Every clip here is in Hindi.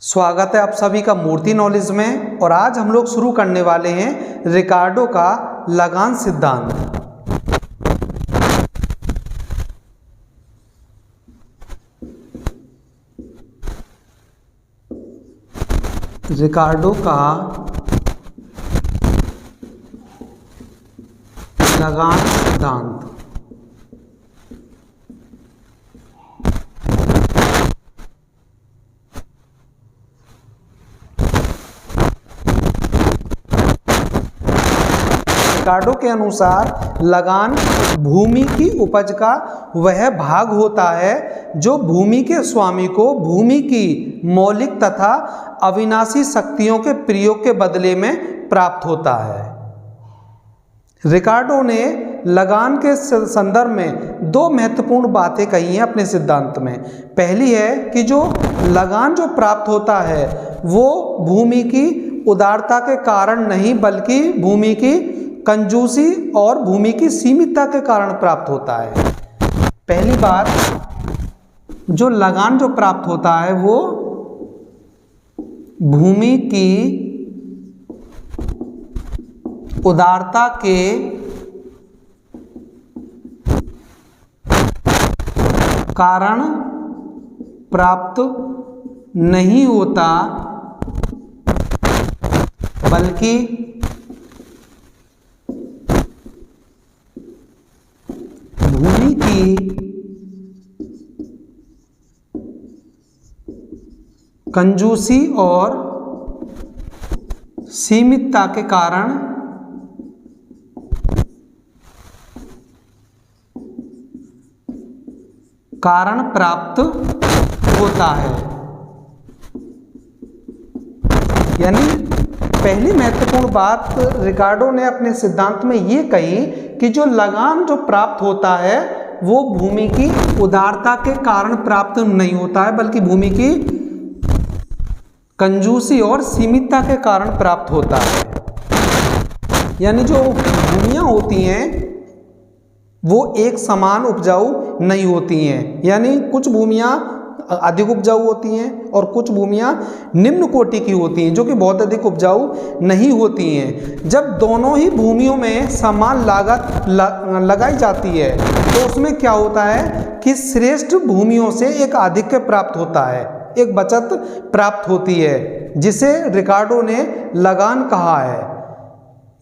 स्वागत है आप सभी का मूर्ति नॉलेज में। और आज हम लोग शुरू करने वाले हैं रिकार्डो का लगान सिद्धांत। रिकार्डो का लगान सिद्धांत। रिकार्डो के अनुसार लगान भूमि की उपज का वह भाग होता है जो भूमि के स्वामी को भूमि की मौलिक तथा अविनाशी शक्तियों के प्रयोग के बदले में प्राप्त होता है। रिकार्डो ने लगान के संदर्भ में दो महत्वपूर्ण बातें कही हैं अपने सिद्धांत में। पहली है कि जो लगान जो प्राप्त होता है वो भूमि की उदारता के कारण नहीं बल्कि भूमि की कंजूसी और भूमि की सीमितता के कारण प्राप्त होता है। पहली बात, जो लगान जो प्राप्त होता है वो भूमि की उदारता के कारण प्राप्त नहीं होता बल्कि भूमि की कंजूसी और सीमितता के कारण प्राप्त होता है। यानी पहली महत्वपूर्ण बात रिकार्डो ने अपने सिद्धांत में ये कही कि जो लगान जो प्राप्त होता है वो भूमि की उदारता के कारण प्राप्त नहीं होता है बल्कि भूमि की कंजूसी और सीमितता के कारण प्राप्त होता है। यानी जो भूमियां होती हैं वो एक समान उपजाऊ नहीं होती हैं। यानी कुछ भूमियां अधिक उपजाऊ होती हैं और कुछ भूमियां निम्न कोटि की होती हैं जो कि बहुत अधिक उपजाऊ नहीं होती हैं। जब दोनों ही भूमियों में समान लागत लगाई जाती है तो उसमें क्या होता है कि श्रेष्ठ भूमियों से एक आधिक्य प्राप्त होता है, एक बचत प्राप्त होती है, जिसे रिकार्डो ने लगान कहा है।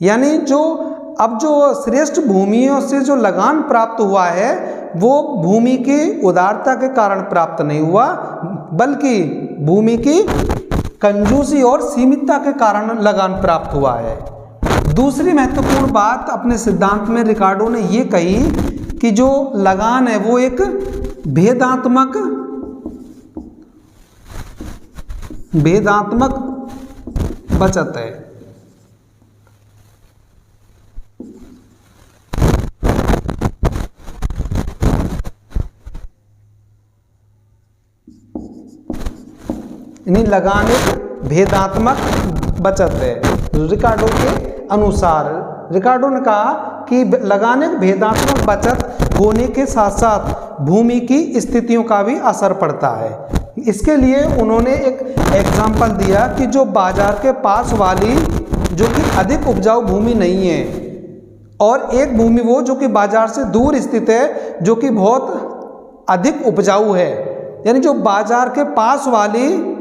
यानी जो श्रेष्ठ भूमियों से जो लगान प्राप्त हुआ है वो भूमि की उदारता के कारण प्राप्त नहीं हुआ बल्कि भूमि की कंजूसी और सीमितता के कारण लगान प्राप्त हुआ है। दूसरी महत्वपूर्ण बात अपने सिद्धांत में रिकार्डो ने ये कही कि जो लगान है वो एक भेदात्मक बचत है। यानी लगान एक भेदात्मक बचत है। रिकार्डो के अनुसार रिकार्डो ने कहा कि लगान एक भेदात्मक बचत होने के साथ साथ भूमि की स्थितियों का भी असर पड़ता है। इसके लिए उन्होंने एक एग्जाम्पल दिया कि जो बाजार के पास वाली जो कि अधिक उपजाऊ भूमि नहीं है और एक भूमि वो जो कि बाजार से दूर स्थित है जो कि बहुत अधिक उपजाऊ है। यानी जो बाजार के पास वाली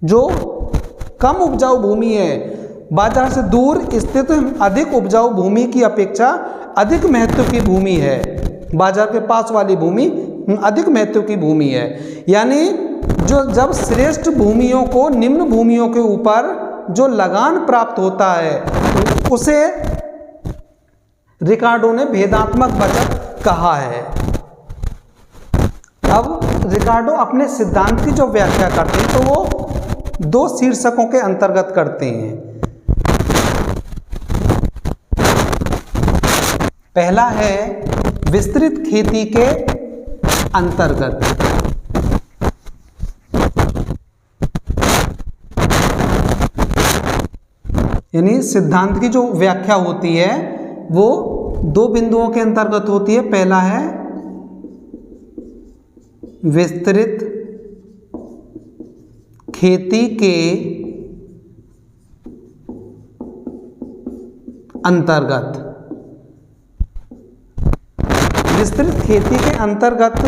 जो कम उपजाऊ भूमि है बाजार से दूर स्थित अधिक उपजाऊ भूमि की अपेक्षा अधिक महत्व की भूमि है। बाजार के पास वाली भूमि अधिक महत्व की भूमि है। यानी जब श्रेष्ठ भूमियों को निम्न भूमियों के ऊपर जो लगान प्राप्त होता है उसे रिकार्डो ने भेदात्मक बचत कहा है। अब रिकार्डो अपने सिद्धांत की जो व्याख्या करते हैं तो वो दो शीर्षकों के अंतर्गत करते हैं। पहला है विस्तृत खेती के अंतर्गत। यानी सिद्धांत की जो व्याख्या होती है वो दो बिंदुओं के अंतर्गत होती है। पहला है विस्तृत खेती के अंतर्गत, विस्तृत खेती के अंतर्गत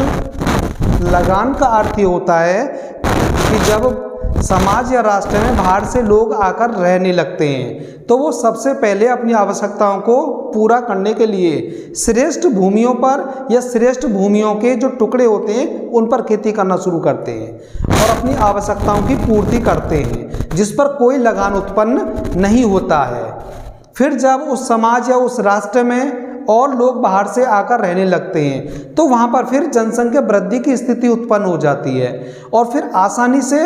लगान का अर्थ ये होता है कि जब समाज या राष्ट्र में बाहर से लोग आकर रहने लगते हैं तो वो सबसे पहले अपनी आवश्यकताओं को पूरा करने के लिए श्रेष्ठ भूमियों पर या श्रेष्ठ भूमियों के जो टुकड़े होते हैं उन पर खेती करना शुरू करते हैं और अपनी आवश्यकताओं की पूर्ति करते हैं जिस पर कोई लगान उत्पन्न नहीं होता है। फिर जब उस समाज या उस राष्ट्र में और लोग बाहर से आकर रहने लगते हैं तो वहाँ पर फिर जनसंख्या वृद्धि की स्थिति उत्पन्न हो जाती है और फिर आसानी से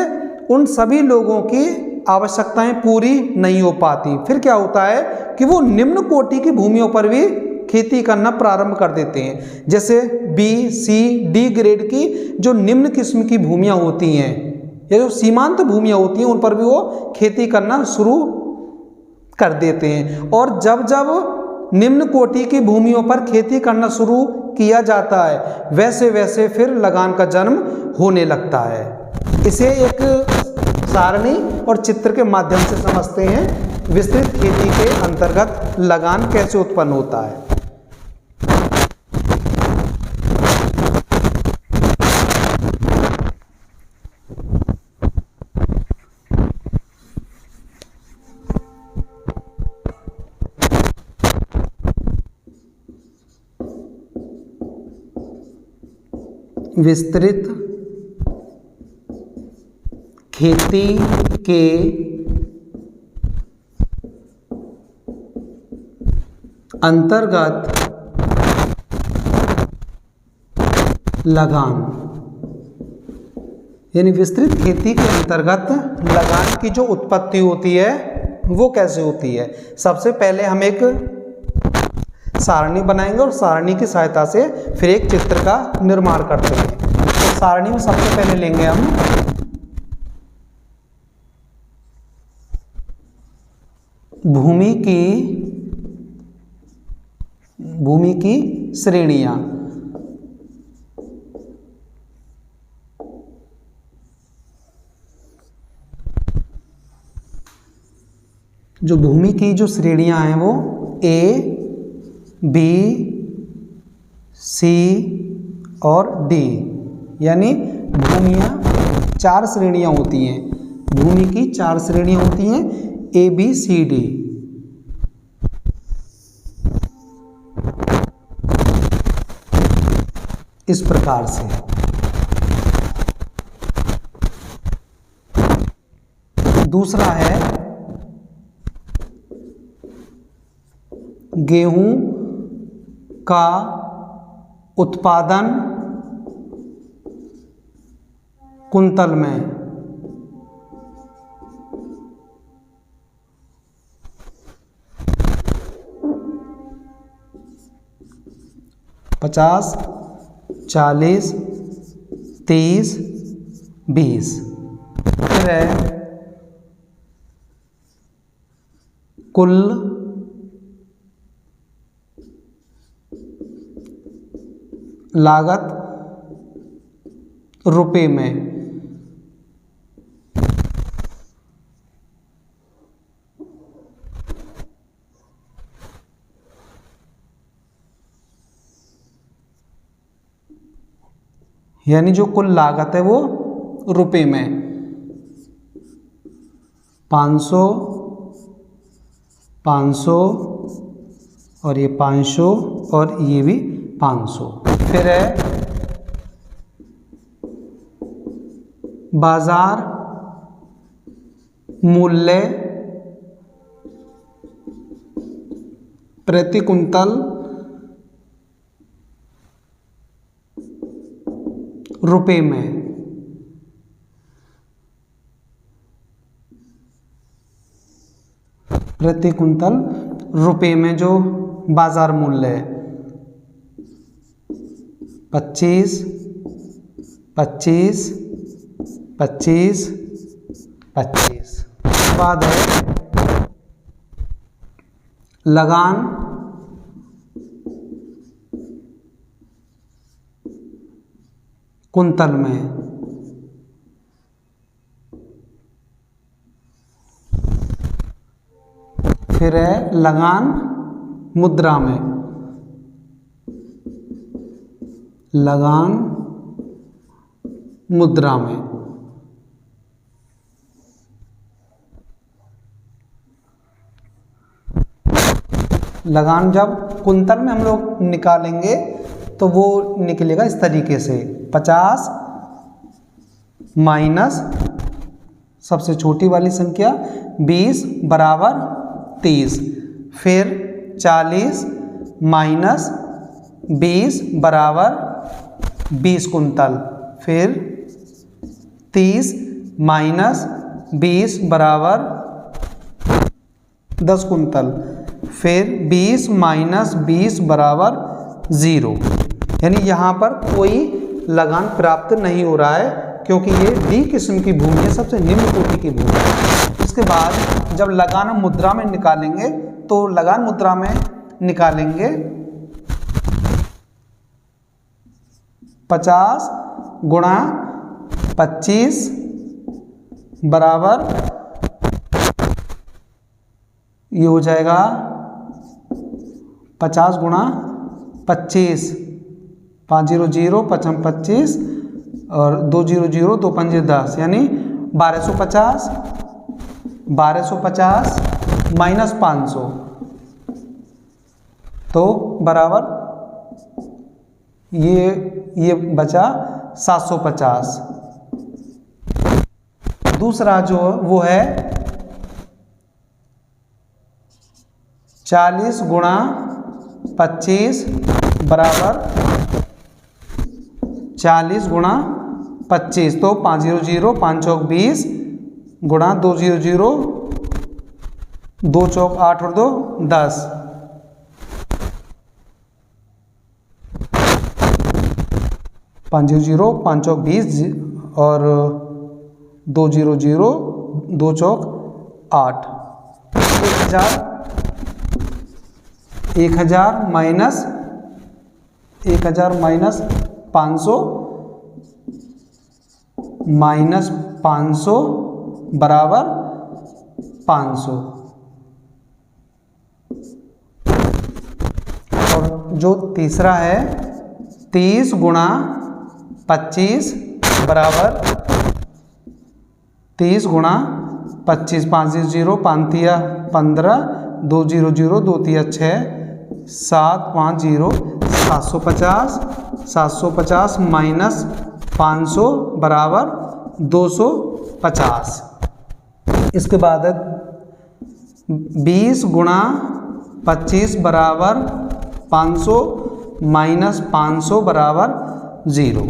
उन सभी लोगों की आवश्यकताएं पूरी नहीं हो पाती। फिर क्या होता है कि वो निम्न कोटि की भूमियों पर भी खेती करना प्रारंभ कर देते हैं, जैसे बी, सी, डी ग्रेड की जो निम्न किस्म की भूमियां होती हैं या जो सीमांत भूमियां होती हैं उन पर भी वो खेती करना शुरू कर देते हैं। और जब जब निम्न कोटि की भूमियों पर खेती करना शुरू किया जाता है वैसे वैसे फिर लगान का जन्म होने लगता है। इसे एक सारणी और चित्र के माध्यम से समझते हैं विस्तृत खेती के अंतर्गत लगान कैसे उत्पन्न होता है। विस्तृत खेती के अंतर्गत लगान, यानी विस्तृत खेती के अंतर्गत लगान की जो उत्पत्ति होती है वो कैसे होती है। सबसे पहले हम एक सारणी बनाएंगे और सारणी की सहायता से फिर एक चित्र का निर्माण करते हैं। तो सारणी में सबसे पहले लेंगे हम भूमि की श्रेणियां। जो भूमि की जो श्रेणियां हैं वो ए, बी, सी और डी, यानी भूमियां 4 श्रेणियां होती हैं। भूमि की 4 श्रेणियां होती हैं ए, बी, सी, डी। इस प्रकार से दूसरा है गेहूं का उत्पादन कुंतल में 50, 40, 30, 20। फिर है कुल लागत रुपए में, यानी जो कुल लागत है वो रुपए में 500, 500 और ये 500 और ये भी 500। फिर है बाजार मूल्य प्रति कुंतल रुपए में, प्रति कुंतल रुपए में जो बाजार मूल्य है 25, 25, 25, 25। बाद है लगान कुंतल में फिर है लगान मुद्रा में, लगान मुद्रा में। लगान जब कुंतल में हम लोग निकालेंगे तो वो निकलेगा इस तरीके से, 50 माइनस सबसे छोटी वाली संख्या 20 बराबर 30, फिर 40 माइनस 20 बराबर 20 कुंतल, फिर 30 माइनस 20 बराबर 10 कुंतल, फिर 20 माइनस 20 बराबर 0। यानी यहाँ पर कोई लगान प्राप्त नहीं हो रहा है क्योंकि ये डी किस्म की भूमि है, सबसे निम्न कोटि की भूमि है। इसके बाद जब लगान हम मुद्रा में निकालेंगे तो लगान मुद्रा में निकालेंगे 50 गुणा 25 बराबर, ये हो जाएगा 50 गुणा 25, 5 0 0 5 25 और 2 0 0 2 5 10, यानी 1250, 1250 माइनस 500 तो बराबर ये बचा 750। दूसरा जो वो है 40 गुणा 25 बराबर 40 गुणा 25, तो 5 0 0 5 चौक 20 गुणा 2 0 0 2 चौक 8 और 2 10, 5 0 0 5 चौक 20 और 2 0 0 2 चौक 8, 1000 माइनस 500 माइनस 500 बराबर 500। और जो तीसरा है 30 गुणा 25 बराबर 30 गुणा 25, 5 0 5 तिया 15 2 0 0 2 तिया 6 7 5 0 750, 750 माइनस 500 बराबर 250। इसके बाद 20 गुणा 25 बराबर 500 माइनस 500 बराबर 0।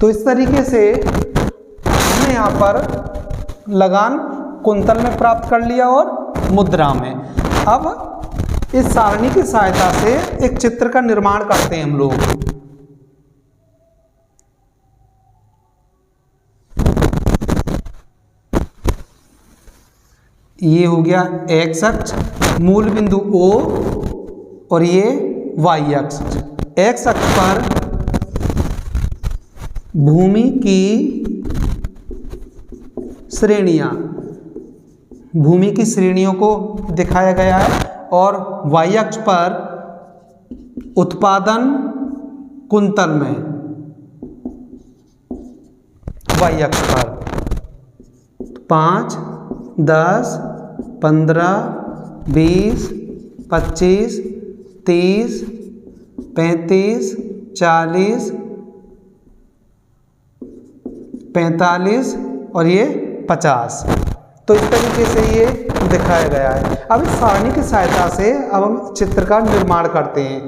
तो इस तरीके से हमने यहाँ पर लगान कुंतल में प्राप्त कर लिया और मुद्रा में। अब इस सारणी की सहायता से एक चित्र का निर्माण करते हैं हम लोग। ये हो गया x अक्ष, मूल बिंदु O, और ये y अक्ष। x अक्ष पर भूमि की श्रेणियां, भूमि की श्रेणियों को दिखाया गया है, और y अक्ष पर उत्पादन कुंतल में, y अक्ष पर 5 10 15 20 25 30 35 40 45 और ये 50। तो इस तरीके से ये दिखाया गया है। अब इस सारणी की सहायता से अब हम चित्र का निर्माण करते हैं।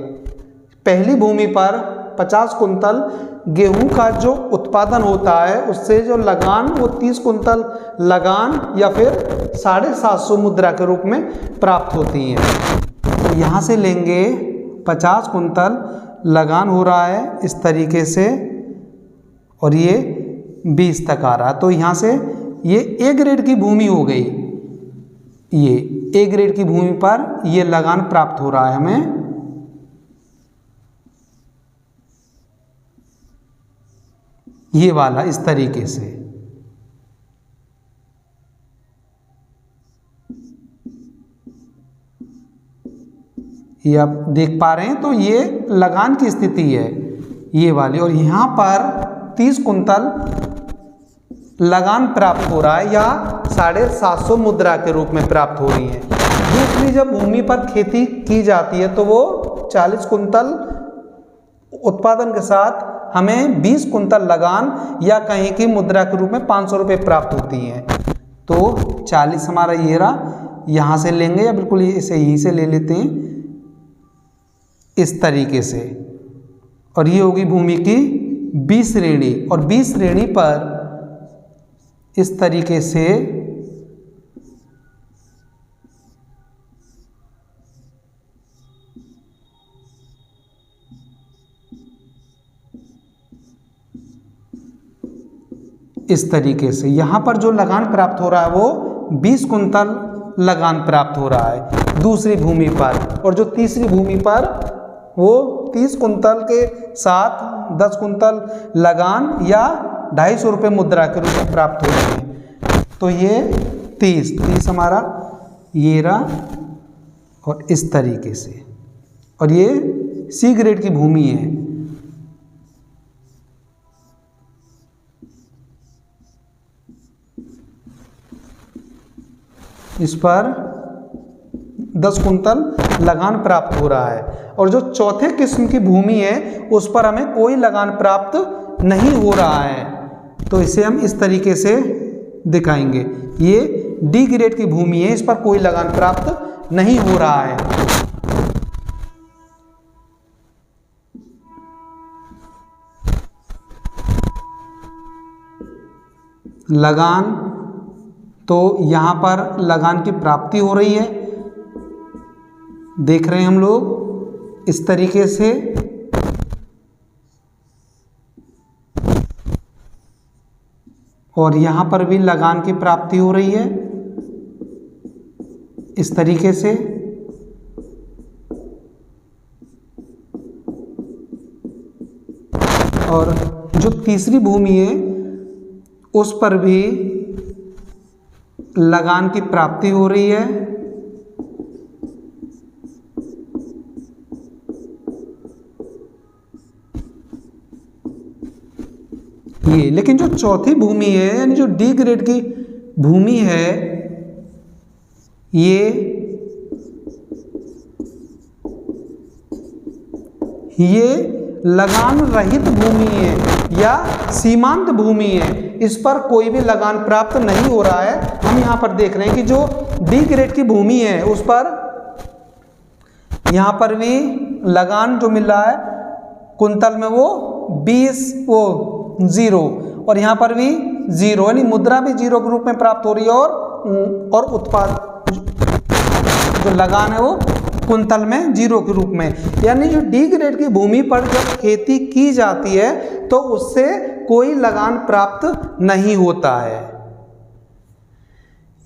पहली भूमि पर 50 कुंतल गेहूं का जो उत्पादन होता है उससे जो लगान वो 30 कुंतल लगान या फिर 750 मुद्रा के रूप में प्राप्त होती हैं। तो यहाँ से लेंगे 50 कुंतल लगान हो रहा है इस तरीके से, और ये 20 तक आ रहा है। तो यहाँ से ये ए ग्रेड की भूमि हो गई, ये ए ग्रेड की भूमि पर ये लगान प्राप्त हो रहा है हमें। ये वाला इस तरीके से। ये आप देख पा रहे हैं, तो ये लगान की स्थिति है ये वाली, और यहाँ पर 30 कुंतल लगान प्राप्त हो रहा है या 750 मुद्रा के रूप में प्राप्त हो रही है। दूसरी, जब भूमि पर खेती की जाती है तो वो 40 कुंतल उत्पादन के साथ हमें 20 कुंतल लगान या कहीं की मुद्रा के रूप में 500 रुपये प्राप्त होती हैं। तो 40 हमारा ये रहा, यहाँ से लेंगे या बिल्कुल इसे यहीं से ले लेते हैं इस तरीके से, और ये होगी भूमि की 20 श्रेणी, और 20 श्रेणी पर इस तरीके से इस तरीके से यहाँ पर जो लगान प्राप्त हो रहा है वो 20 कुंतल लगान प्राप्त हो रहा है दूसरी भूमि पर, और जो तीसरी भूमि पर वो 30 कुंतल के साथ 10 कुंतल लगान या 250 रुपये मुद्रा के रूप में प्राप्त हो रहे हैं। तो ये 30 हमारा ये रहा, और इस तरीके से, और ये सी ग्रेड की भूमि है। इस पर 10 कुंतल लगान प्राप्त हो रहा है, और जो चौथे किस्म की भूमि है उस पर हमें कोई लगान प्राप्त नहीं हो रहा है। तो इसे हम इस तरीके से दिखाएंगे, ये डी ग्रेड की भूमि है, इस पर कोई लगान प्राप्त नहीं हो रहा है। लगान, तो यहाँ पर लगान की प्राप्ति हो रही है, देख रहे हैं हम लोग इस तरीके से। और यहाँ पर भी लगान की प्राप्ति हो रही है इस तरीके से। और जो तीसरी भूमि है उस पर भी लगान की प्राप्ति हो रही है। ये, लेकिन जो चौथी भूमि है यानी जो डी ग्रेड की भूमि है, ये लगान रहित भूमि है या सीमांत भूमि है, इस पर कोई भी लगान प्राप्त नहीं हो रहा है। हम यहाँ पर देख रहे हैं कि जो डी ग्रेड की भूमि है उस पर यहाँ पर भी लगान जो मिल रहा है कुंतल में वो 20 वो 0, और यहाँ पर भी 0, यानी मुद्रा भी 0 के रूप में प्राप्त हो रही है, और उत्पाद जो लगान है वो कुंतल में 0 के रूप में। यानी जो डी ग्रेड की भूमि पर जब खेती की जाती है तो उससे कोई लगान प्राप्त नहीं होता है।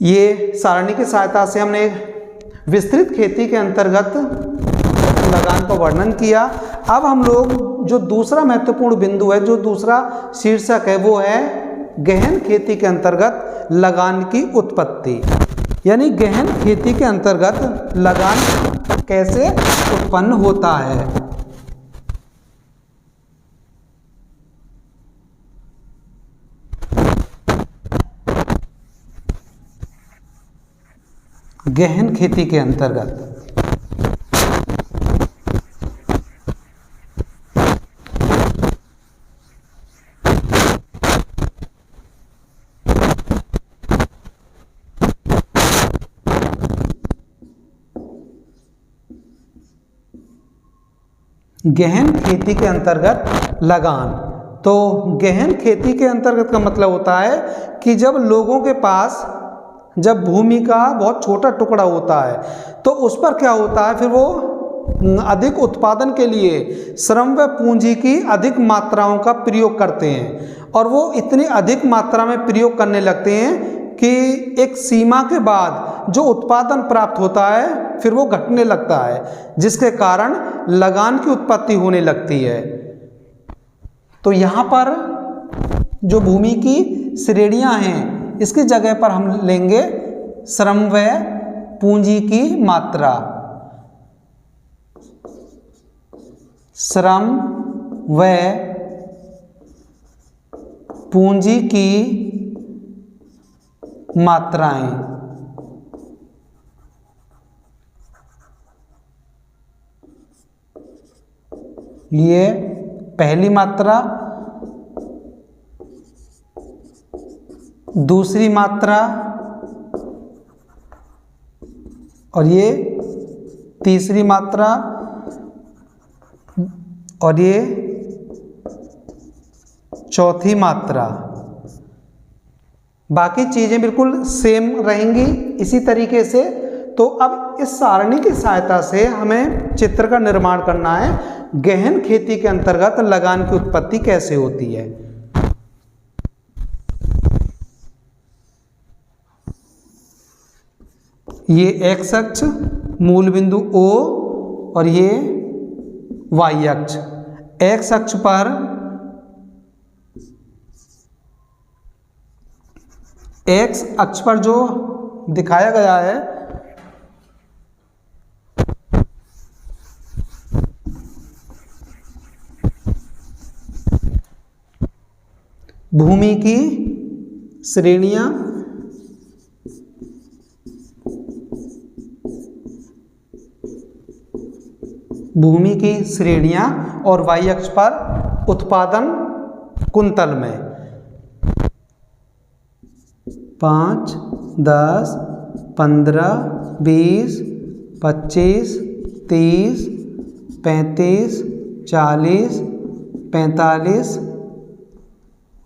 ये सारणी की सहायता से हमने विस्तृत खेती के अंतर्गत लगान का वर्णन किया। अब हम लोग जो दूसरा महत्वपूर्ण बिंदु है, जो दूसरा शीर्षक है, वो है गहन खेती के अंतर्गत लगान की उत्पत्ति। यानी गहन खेती के अंतर्गत लगान कैसे उत्पन्न होता है। गहन खेती के अंतर्गत गहन खेती के अंतर्गत लगान, तो गहन खेती के अंतर्गत का मतलब होता है कि जब लोगों के पास जब भूमि का बहुत छोटा टुकड़ा होता है तो उस पर क्या होता है, फिर वो अधिक उत्पादन के लिए श्रम व पूंजी की अधिक मात्राओं का प्रयोग करते हैं, और वो इतनी अधिक मात्रा में प्रयोग करने लगते हैं कि एक सीमा के बाद जो उत्पादन प्राप्त होता है फिर वो घटने लगता है, जिसके कारण लगान की उत्पत्ति होने लगती है। तो यहाँ पर जो भूमि की श्रेणियां हैं इसकी जगह पर हम लेंगे श्रम व पूंजी की मात्रा। श्रम व पूंजी की मात्राएं। लिए पहली मात्रा, दूसरी मात्रा और ये तीसरी मात्रा और ये चौथी मात्रा। बाकी चीजें बिल्कुल सेम रहेंगी इसी तरीके से। तो अब इस सारणी की सहायता से हमें चित्र का निर्माण करना है। गहन खेती के अंतर्गत लगान की उत्पत्ति कैसे होती है। ये एक्स अक्ष मूल बिंदु O और ये वाई अक्ष। एक्स अक्ष पर एक्स अक्ष पर जो दिखाया गया है भूमि की श्रेणियां, भूमि की श्रेणियां और वाई अक्ष पर उत्पादन कुंतल में 5, 10, 15, 20, 25, 30, 35, 40, 45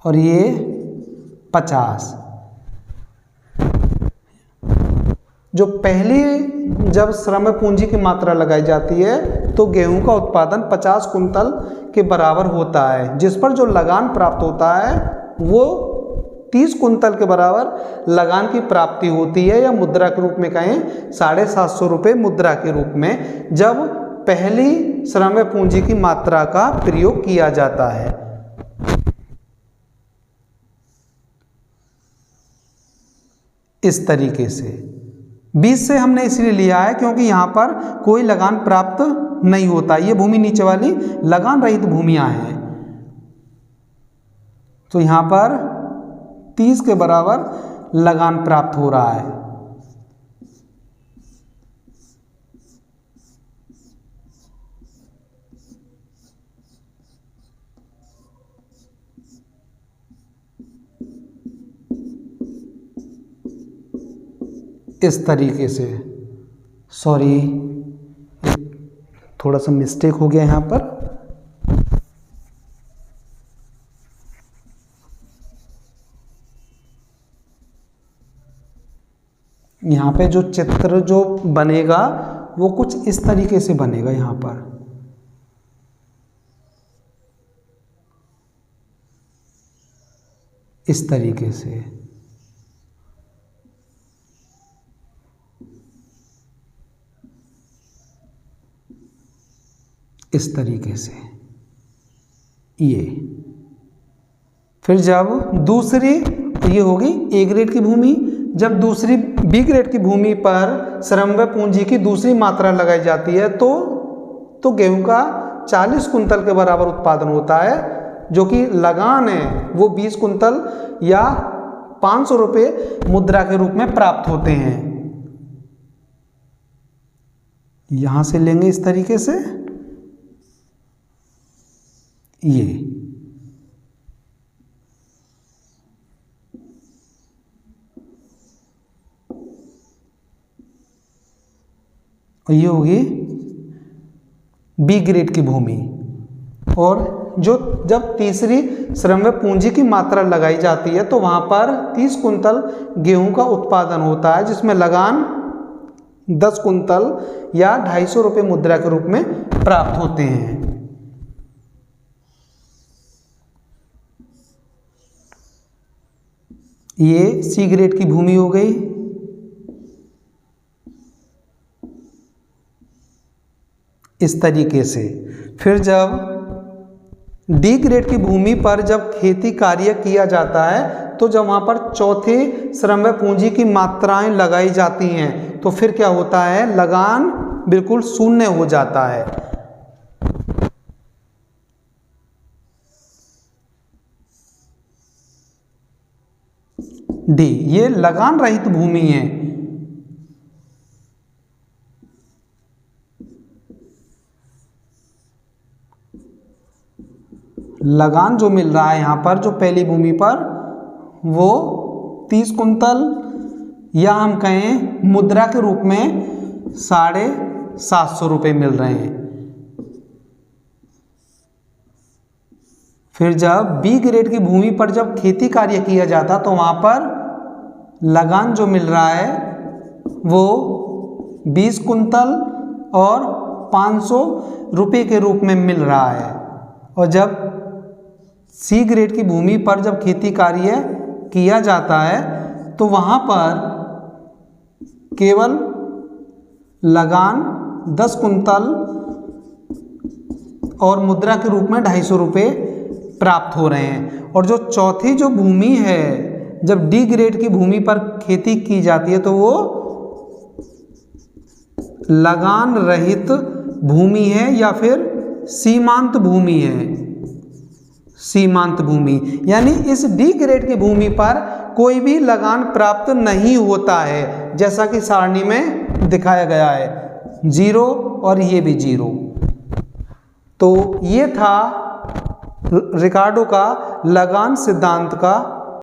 और ये 50। जो पहली जब श्रम पूंजी की मात्रा लगाई जाती है तो गेहूं का उत्पादन 50 कुंतल के बराबर होता है, जिस पर जो लगान प्राप्त होता है वो 30 कुंतल के बराबर लगान की प्राप्ति होती है, या मुद्रा के रूप में कहें 750 रुपये मुद्रा के रूप में, जब पहली श्रम पूंजी की मात्रा का प्रयोग किया जाता है। इस तरीके से 20 से हमने इसलिए लिया है क्योंकि यहाँ पर कोई लगान प्राप्त नहीं होता। ये भूमि नीचे वाली लगान रहित भूमियां हैं, तो यहाँ पर 30 के बराबर लगान प्राप्त हो रहा है। इस तरीके से, सॉरी थोड़ा सा मिस्टेक हो गया यहाँ पर। यहाँ पे जो चित्र जो बनेगा वो कुछ इस तरीके से बनेगा। यहाँ पर इस तरीके से, इस तरीके से ये। फिर जब दूसरी, ये होगी ए ग्रेड की भूमि, जब दूसरी बी ग्रेड की भूमि पर श्रम व पूंजी की दूसरी मात्रा लगाई जाती है तो गेहूं का 40 कुंतल के बराबर उत्पादन होता है, जो कि लगान है वो 20 कुंतल या 500 रुपये मुद्रा के रूप में प्राप्त होते हैं। यहां से लेंगे इस तरीके से ये। और ये होगी बी ग्रेड की भूमि। और जो जब तीसरी श्रम व पूंजी की मात्रा लगाई जाती है तो वहां पर 30 कुंतल गेहूं का उत्पादन होता है, जिसमें लगान 10 कुंतल या 250 रुपये मुद्रा के रूप में प्राप्त होते हैं। ये सी ग्रेड की भूमि हो गई। इस तरीके से फिर जब डी ग्रेड की भूमि पर जब खेती कार्य किया जाता है तो जब वहाँ पर चौथे श्रम व पूंजी की मात्राएं लगाई जाती हैं तो फिर क्या होता है, लगान बिल्कुल शून्य हो जाता है। डी, ये लगान रहित भूमि है। लगान जो मिल रहा है यहाँ पर जो पहली भूमि पर वो 30 कुंतल या हम कहें मुद्रा के रूप में 750 रुपये मिल रहे हैं। फिर जब बी ग्रेड की भूमि पर जब खेती कार्य किया जाता तो वहाँ पर लगान जो मिल रहा है वो 20 कुंतल और 500 रुपये के रूप में मिल रहा है। और जब सी ग्रेड की भूमि पर जब खेती कार्य किया जाता है तो वहाँ पर केवल लगान 10 कुंतल और मुद्रा के रूप में 250 रुपये प्राप्त हो रहे हैं। और जो चौथी जो भूमि है जब डी ग्रेड की भूमि पर खेती की जाती है तो वो लगान रहित भूमि है या फिर सीमांत भूमि है। सीमांत भूमि यानी इस डी ग्रेड की भूमि पर कोई भी लगान प्राप्त नहीं होता है, जैसा कि सारणी में दिखाया गया है, 0 और ये भी 0। तो ये था रिकार्डो का लगान सिद्धांत का